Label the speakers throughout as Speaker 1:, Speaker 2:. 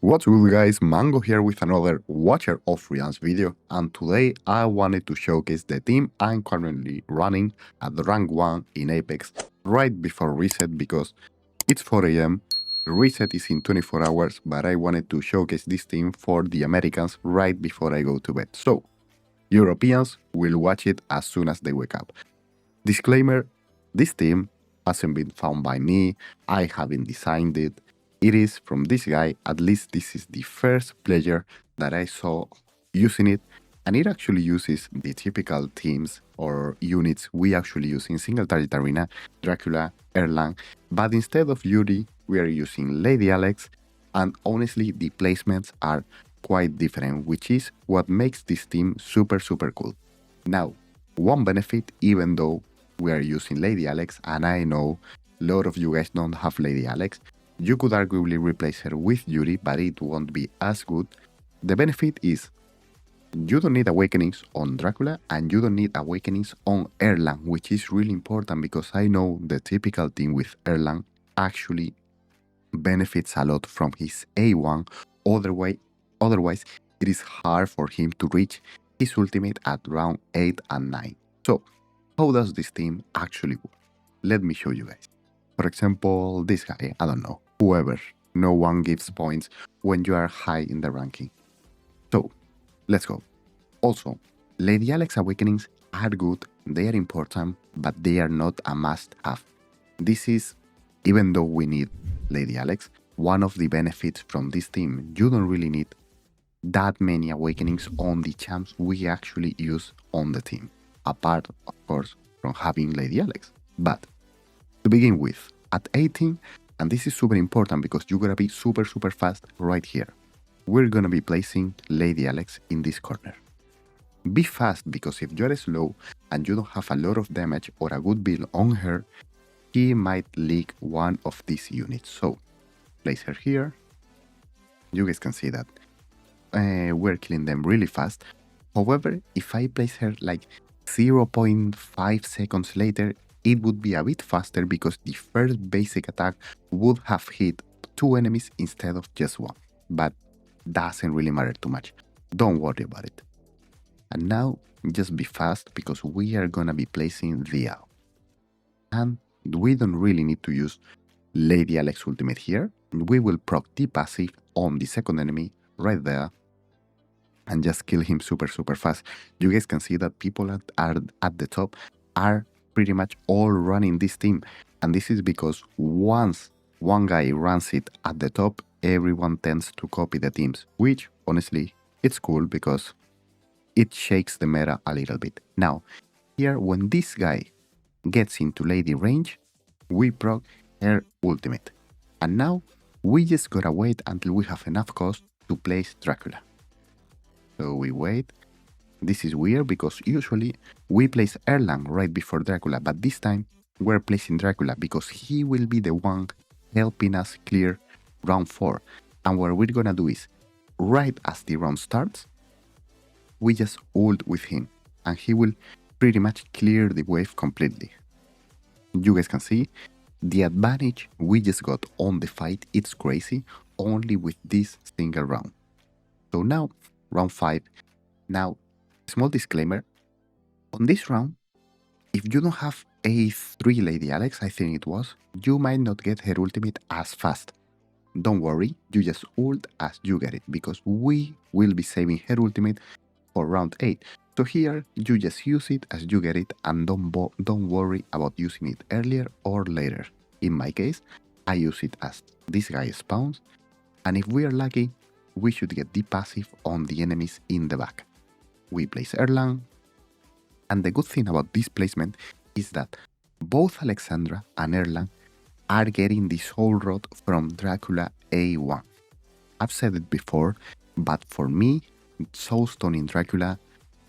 Speaker 1: What's good guys, Mango here with another Watcher of Freelance video, and today I wanted to showcase the team I'm currently running at rank 1 in Apex right before reset because it's 4 AM, reset is in 24 hours, but I wanted to showcase this team for the Americans right before I go to bed. So, Europeans will watch it as soon as they wake up. Disclaimer, this team hasn't been found by me, I haven't designed it. It is from this guy, at least this is the first player that I saw using it, and it actually uses the typical teams or units we actually use in single target arena, Dracula, Erlang, but instead of Yuri, we are using Lady Alex, and honestly the placements are quite different, which is what makes this team super cool. Now, one benefit, even though we are using Lady Alex, and I know a lot of you guys don't have Lady Alex, you could arguably replace her with Yuri, but it won't be as good. The benefit is you don't need awakenings on Dracula and you don't need awakenings on Erlang, which is really important because I know the typical team with Erlang actually benefits a lot from his A1. Otherwise, it is hard for him to reach his ultimate at round 8 and 9. So, how does this team actually work? Let me show you guys. For example, this guy, I don't know, whoever, no one gives points when you are high in the ranking. So, let's go. Also, Lady Alex awakenings are good, they are important, but they are not a must-have. This is, even though we need Lady Alex, one of the benefits from this team. You don't really need that many awakenings on the champs we actually use on the team, apart, of course, from having Lady Alex. But to begin with, at 18, and this is super important because you gotta be super fast right here, we're gonna be placing Lady Alex in this corner. Be fast because if you're slow and you don't have a lot of damage or a good build on her, he might leak one of these units. So, place her here. You guys can see that we're killing them really fast. However, if I place her like 0.5 seconds later, it would be a bit faster because the first basic attack would have hit 2 enemies instead of just 1. But doesn't really matter too much. Don't worry about it. And now, just be fast because we are gonna be placing the owl. And we don't really need to use Lady Alex ultimate here. We will proc the passive on the second enemy right there and just kill him super fast. You guys can see that people are at the top are pretty much all running this team, and this is because once one guy runs it at the top, everyone tends to copy the teams, which honestly it's cool because it shakes the meta a little bit. Now here, when this guy gets into Lady range, we proc her ultimate, and now we just gotta wait until we have enough cost to place Dracula. So we wait. This is weird because usually we place Erlang right before Dracula, but this time we're placing Dracula because he will be the one helping us clear round 4. And what we're gonna do is, right as the round starts, we just ult with him and he will pretty much clear the wave completely. You guys can see the advantage we just got on the fight, it's crazy, only with this single round. So now, round 5, now, small disclaimer, on this round, if you don't have A3 Lady Alex, I think it was, you might not get her ultimate as fast. Don't worry, you just ult as you get it, because we will be saving her ultimate for round 8. So here, you just use it as you get it and don't worry about using it earlier or later. In my case, I use it as this guy spawns, and if we are lucky, we should get the passive on the enemies in the back. We place Erlang, and the good thing about this placement is that both Alexandra and Erlang are getting the soul rod from Dracula A1. I've said it before, but for me, Soulstone in Dracula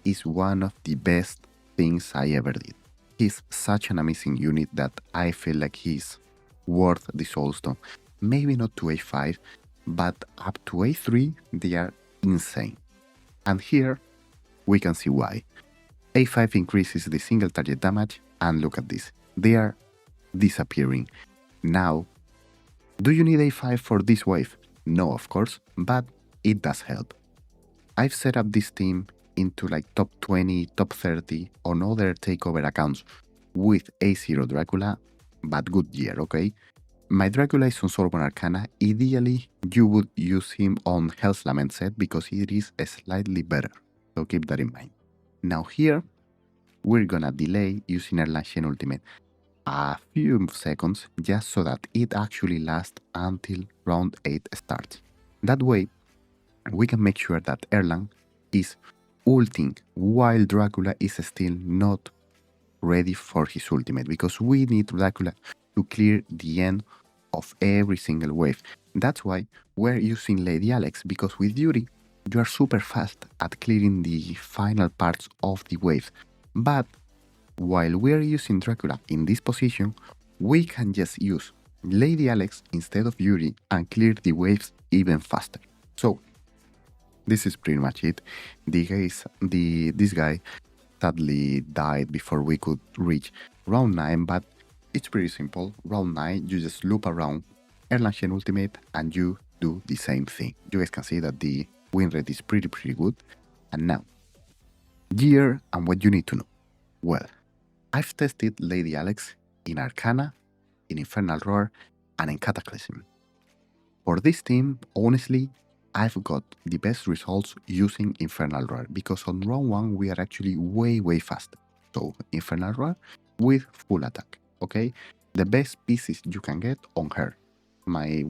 Speaker 1: is one of the best things I ever did. He's such an amazing unit that I feel like he's worth the Soulstone. Maybe not to A5, but up to A3, they are insane. And here, we can see why. A5 increases the single target damage, and look at this. They are disappearing. Now, do you need A5 for this wave? No, of course, but it does help. I've set up this team into like top 20, top 30 on other takeover accounts with A0 Dracula, but good year, okay? My Dracula is on Sorbonne Arcana. Ideally, you would use him on Hell's Lament set because it is slightly better, so keep that in mind. Now here, we're gonna delay using Erlang Ultimate a few seconds just so that it actually lasts until round 8 starts. That way, we can make sure that Erlang is ulting while Dracula is still not ready for his ultimate, because we need Dracula to clear the end of every single wave. That's why we're using Lady Alex, because with Yuri, you are super fast at clearing the final parts of the wave. But while we're using Dracula in this position, we can just use Lady Alex instead of Yuri and clear the waves even faster. So this is pretty much it. This guy sadly died before we could reach round 9, but it's pretty simple. Round 9, you just loop around Erlang Ultimate and you do the same thing. You guys can see that the win rate is pretty good. And now, gear and what you need to know. Well, I've tested Lady Alex in Arcana, in Infernal Roar, and in Cataclysm. For this team, honestly, I've got the best results using Infernal Roar, because on round 1 we are actually way faster. So Infernal Roar with full attack, okay? The best pieces you can get on her. My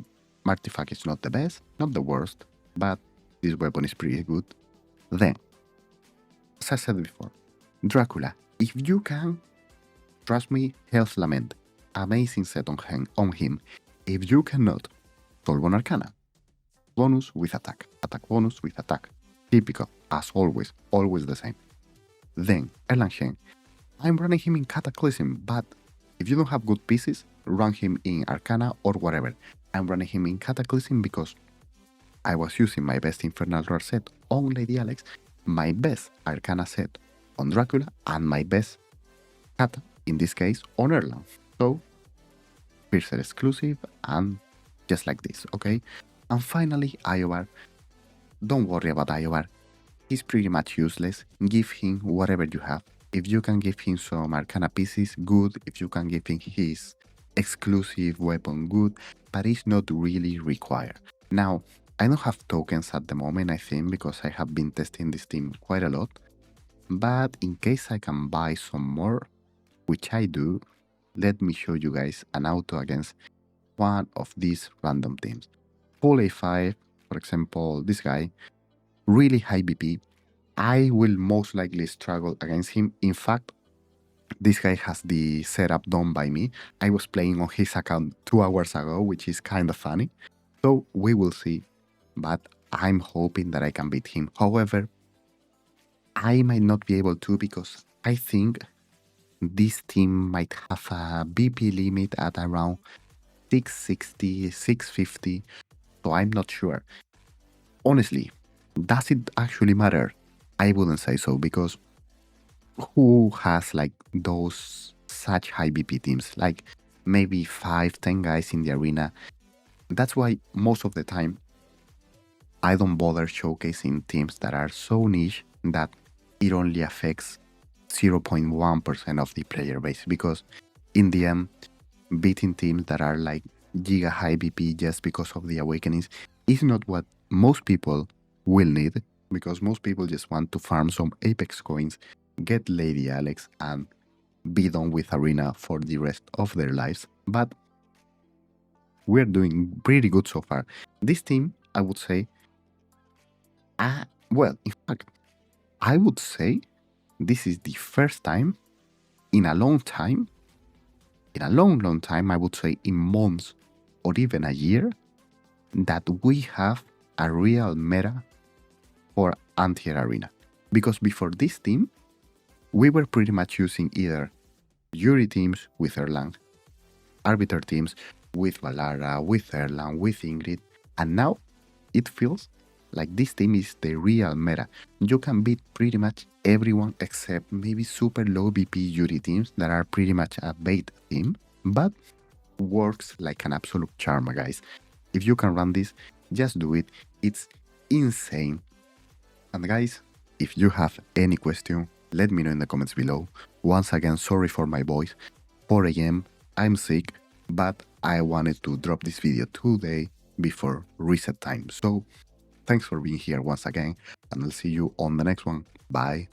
Speaker 1: artifact is not the best, not the worst, but this weapon is pretty good. Then, as I said before, Dracula, if you can, trust me, Hell's Lament, amazing set on him. If you cannot, Sorbonne Arcana. Bonus with attack, attack bonus with attack. Typical, as always the same. Then, Erlang, I'm running him in Cataclysm, but if you don't have good pieces, run him in Arcana or whatever. I'm running him in Cataclysm because I was using my best Infernal Roar set on Lady Alex, my best Arcana set on Dracula, and my best Cata, in this case, on Erlang. So, Piercer exclusive, and just like this, okay? And finally, Iobar. Don't worry about Iobar. He's pretty much useless. Give him whatever you have. If you can give him some Arcana pieces, good. If you can give him his exclusive weapon, good. But it's not really required. Now, I don't have tokens at the moment, I think, because I have been testing this team quite a lot. But in case I can buy some more, which I do, let me show you guys an auto against one of these random teams. Full A5, for example, this guy, really high BP. I will most likely struggle against him. In fact, this guy has the setup done by me. I was playing on his account 2 hours ago, which is kind of funny. So we will see, but I'm hoping that I can beat him. However, I might not be able to, because I think this team might have a BP limit at around 660, 650. So I'm not sure. Honestly, does it actually matter? I wouldn't say so, because who has like those such high BP teams? Like maybe 5-10 guys in the arena. That's why most of the time I don't bother showcasing teams that are so niche that it only affects 0.1% of the player base, because in the end, beating teams that are like giga high BP just because of the awakenings is not what most people will need, because most people just want to farm some Apex coins, get Lady Alex, and be done with Arena for the rest of their lives. But we're doing pretty good so far. This team, I would say, well, in fact, I would say this is the first time in a long time, long time, I would say in months or even a year, that we have a real meta for anti-air arena. Because before this team, we were pretty much using either Yuri teams with Erlang, Arbiter teams with Valara, with Erlang, with Ingrid, and now it feels like this team is the real meta. You can beat pretty much everyone except maybe super low BP Yuri teams that are pretty much a bait team, but works like an absolute charm, guys. If you can run this, Just do it. It's insane. And guys, if you have any question, let me know in the comments below. Once again, sorry for my voice. 4 a.m. I'm sick, but I wanted to drop this video today before reset time. So thanks for being here once again, and I'll see you on the next one. Bye.